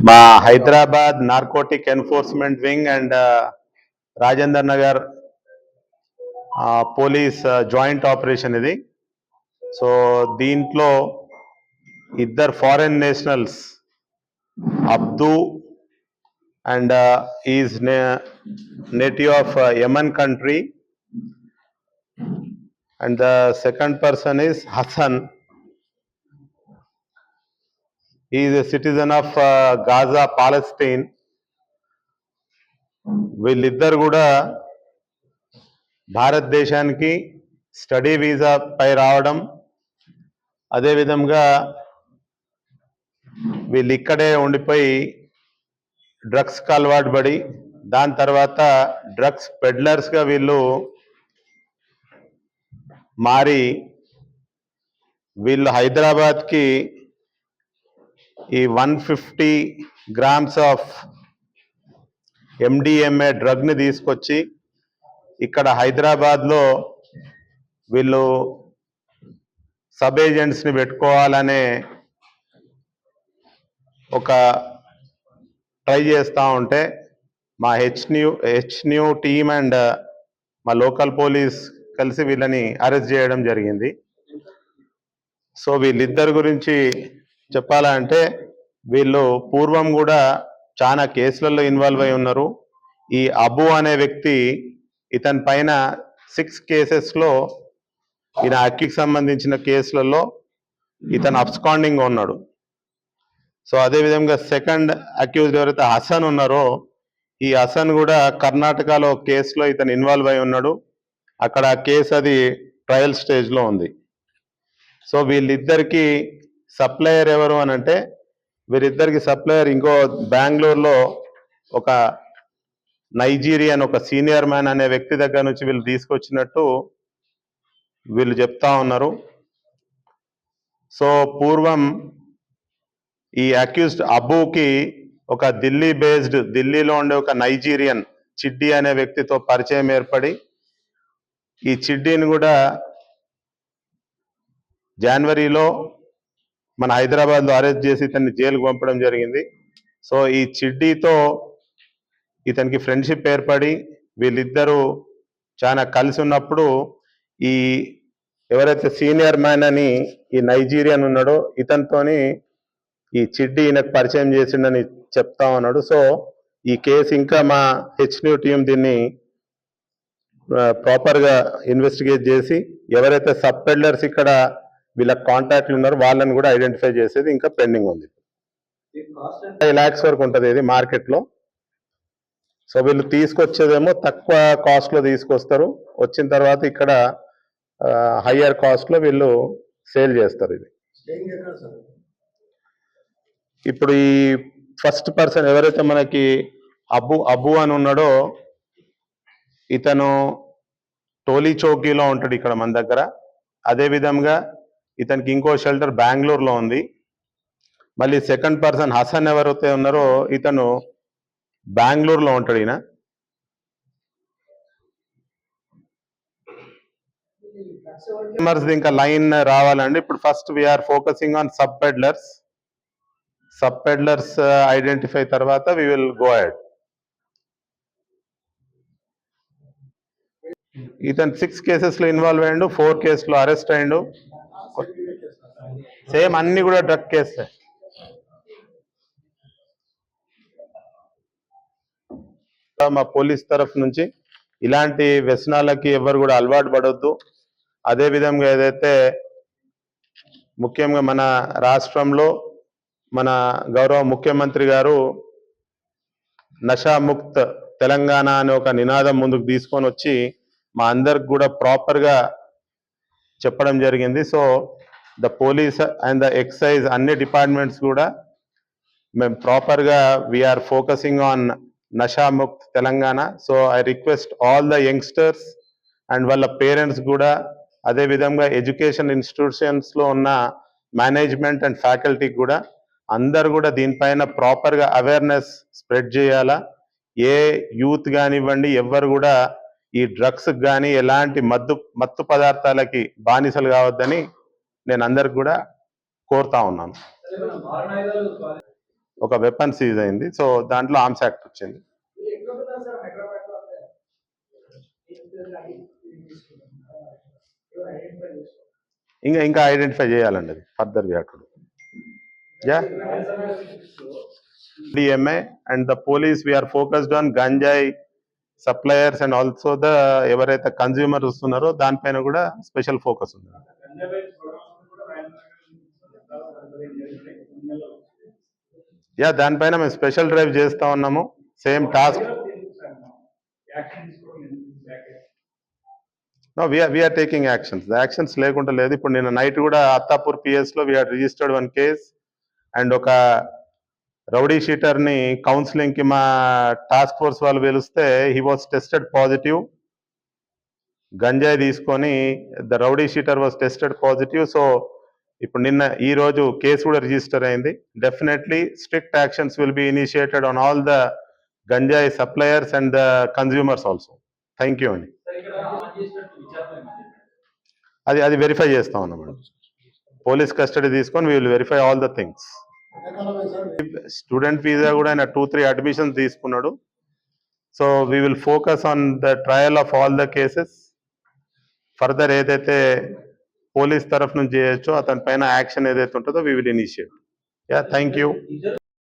మా Hyderabad narcotic enforcement wing and Rajender Nagar police joint operation ఇది. So దీంట్లో ఇద్దరు foreign nationals, Abdu and is native of Yemen country, and the second person is Hassan. He is a citizen of Gaza, Palestine. వీళ్ళిద్దరు కూడా భారతదేశానికి study visa పై రావడం, అదేవిధంగా వీళ్ళు ఇక్కడే ఉండిపోయి డ్రగ్స్కి అలవాటు పడి దాని తర్వాత డ్రగ్స్ పెడ్లర్స్గా వీళ్ళు మారి వీళ్ళు హైదరాబాద్కి ఈ 150 grams ఆఫ్ MDMA డ్రగ్ని తీసుకొచ్చి ఇక్కడ హైదరాబాద్లో వీళ్ళు సబ్ ఏజెంట్స్ని పెట్టుకోవాలనే ఒక ట్రై చేస్తూ ఉంటే మా హెచ్న్యూ టీమ్ అండ్ మా లోకల్ పోలీస్ కలిసి వీళ్ళని అరెస్ట్ చేయడం జరిగింది. సో వీళ్ళిద్దరి గురించి చెప్పాలంటే వీళ్ళు పూర్వం కూడా చాలా కేసులలో ఇన్వాల్వ్ అయి ఉన్నారు. ఈ అబు అనే వ్యక్తి, ఇతని పైన 6 కేసెస్లో ఈయన అక్కికి సంబంధించిన కేసులలో ఇతను అబ్స్కాండింగ్ ఉన్నాడు. సో అదేవిధంగా సెకండ్ అక్యూజ్డ్ ఎవరైతే హసన్ ఉన్నారో, ఈ హసన్ కూడా కర్ణాటకలో కేసులో ఇతను ఇన్వాల్వ్ అయి ఉన్నాడు. అక్కడ కేసు అది ట్రయల్ స్టేజ్లో ఉంది. సో వీళ్ళిద్దరికి సప్లయర్ ఎవరు అని అంటే, వీరిద్దరికి సప్లయర్ ఇంకో బెంగళూరులో ఒక నైజీరియన్ ఒక సీనియర్ మ్యాన్ అనే వ్యక్తి దగ్గర నుంచి వీళ్ళు తీసుకొచ్చినట్టు వీళ్ళు చెప్తా ఉన్నారు. సో పూర్వం ఈ అక్యూజ్డ్ అబూకి ఒక ఢిల్లీలో ఉండే ఒక నైజీరియన్ చిడ్డీ అనే వ్యక్తితో పరిచయం ఏర్పడి ఈ చిడ్డీని కూడా జనవరిలో మన హైదరాబాద్లో అరెస్ట్ చేసి ఇతన్ని జైలుకు పంపడం జరిగింది. సో ఈ చిడ్డీతో ఇతనికి ఫ్రెండ్షిప్ ఏర్పడి వీళ్ళిద్దరూ చాలా కలిసి ఉన్నప్పుడు ఈ ఎవరైతే సీనియర్ మ్యాన్ అని ఈ నైజీరియన్ ఉన్నాడో ఇతనితోని ఈ చిడ్డీ ఈయనకు పరిచయం చేసిండని చెప్తా ఉన్నాడు. సో ఈ కేసు ఇంకా మా హెచ్న్యూ టీం దీన్ని ప్రాపర్గా ఇన్వెస్టిగేట్ చేసి ఎవరైతే సబ్ పెడ్లర్స్ ఇక్కడ వీళ్ళ కాంటాక్ట్లు ఉన్నారో వాళ్ళని కూడా ఐడెంటిఫై చేసేది ఇంకా పెండింగ్ ఉంది. 5 lakhs వరకు ఉంటుంది ఇది మార్కెట్లో. సో వీళ్ళు తీసుకొచ్చేదేమో తక్కువ కాస్ట్లో తీసుకొస్తారు, వచ్చిన తర్వాత ఇక్కడ హయ్యర్ కాస్ట్లో వీళ్ళు సేల్ చేస్తారు. ఇది ఇప్పుడు ఈ ఫస్ట్ పర్సన్ ఎవరైతే మనకి అబు అని ఉన్నాడో ఇతను టోలీ చౌకీలో ఉంటాడు ఇక్కడ మన దగ్గర. అదేవిధంగా ఇతనికి ఇంకో షెల్టర్ బెంగళూరులో ఉంది. మళ్ళీ సెకండ్ పర్సన్ హసన్ ఎవరైతే ఉన్నారో ఇతను బెంగళూరులో ఉంటాడు. ఈయన ఇంకా లైన్ రావాలండి. ఇప్పుడు first we are focusing on sub peddlers identify తర్వాత వి విల్ గో అహెడ్. ఇతను 6 కేసెస్లో ఇన్వాల్వ్ అయ్యిండు, 4 కేసులో అరెస్ట్ అయ్యిండు. సేమ్ అన్ని కూడా డ్రగ్ కేసే. మా పోలీస్ తరఫు నుంచి ఇలాంటి వ్యసనాలకి ఎవరు కూడా అలవాటు పడొద్దు. అదేవిధంగా ఏదైతే ముఖ్యంగా మన రాష్ట్రంలో మన గౌరవ ముఖ్యమంత్రి గారు నషాముక్త్ తెలంగాణ అనే ఒక నినాదం ముందుకు తీసుకొని వచ్చి మా అందరికి కూడా ప్రాపర్గా చెప్పడం జరిగింది. So the police and the excise అన్ని డిపార్ట్మెంట్స్ కూడా మేము ప్రాపర్గా we're focusing on Nashamukt Telangana. So I request all the youngsters and వాళ్ళ పేరెంట్స్ కూడా, అదేవిధంగా ఎడ్యుకేషన్ ఇన్స్టిట్యూషన్స్లో ఉన్న మేనేజ్మెంట్ అండ్ ఫ్యాకల్టీ కూడా అందరు కూడా దీనిపైన ప్రాపర్గా అవేర్నెస్ స్ప్రెడ్ చేయాలా. ఏ యూత్ కానివ్వండి ఎవ్వరు కూడా ఈ డ్రగ్స్ కానీ ఎలాంటి మత్తు పదార్థాలకి బానిసలు కావద్దని నేను అందరికి కూడా కోరుతా ఉన్నాను. ఒక వెపన్ సీజ్ అయింది. సో దాంట్లో ఆర్మ్స్ యాక్ట్ వచ్చింది. ఇంకా ఐడెంటిఫై చేయాలండి, అది further we have to do. Ya DMA and the police, we are focused on ganjai suppliers and also the ఎవరైతే కన్స్యూమర్ వస్తున్నారో దానిపైన కూడా స్పెషల్ ఫోకస్ ఉంది. యా దానిపైన మేము స్పెషల్ డ్రైవ్ చేస్తా ఉన్నాము. Same task. No, we are taking actions. The actions లేకుండా లేదు. ఇప్పుడు నిన్న నైట్ కూడా అత్తాపూర్ పిఎస్ లో we had registered one case and ఒక రౌడీ షీటర్ ని కౌన్సిలింగ్ కి మా టాస్క్ ఫోర్స్ వాళ్ళు పిలిస్తే హీ వాస్ టెస్టెడ్ పాజిటివ్. గంజాయి తీసుకొని the rowdy sheeter was tested positive. So ఇప్పుడు నిన్న ఈ రోజు కేసు కూడా రిజిస్టర్ అయింది. Definitely strict actions will be initiated on all the ganjayi suppliers and the consumers also. Thank you అండి. అది వెరిఫై చేస్తా ఉన్నాం మేడం. పోలీస్ కస్టడీ తీసుకొని we will verify all the things. Student visa కూడా ఆయన 2-3 అడ్మిషన్స్ తీసుకున్నాడు. So we will focus on the trial of all the cases. Further ఏదైతే police తరఫు నుంచి చేయొచ్చో అతని పైన యాక్షన్ ఏదైతే ఉంటుందో we will initiate. Yeah thank you.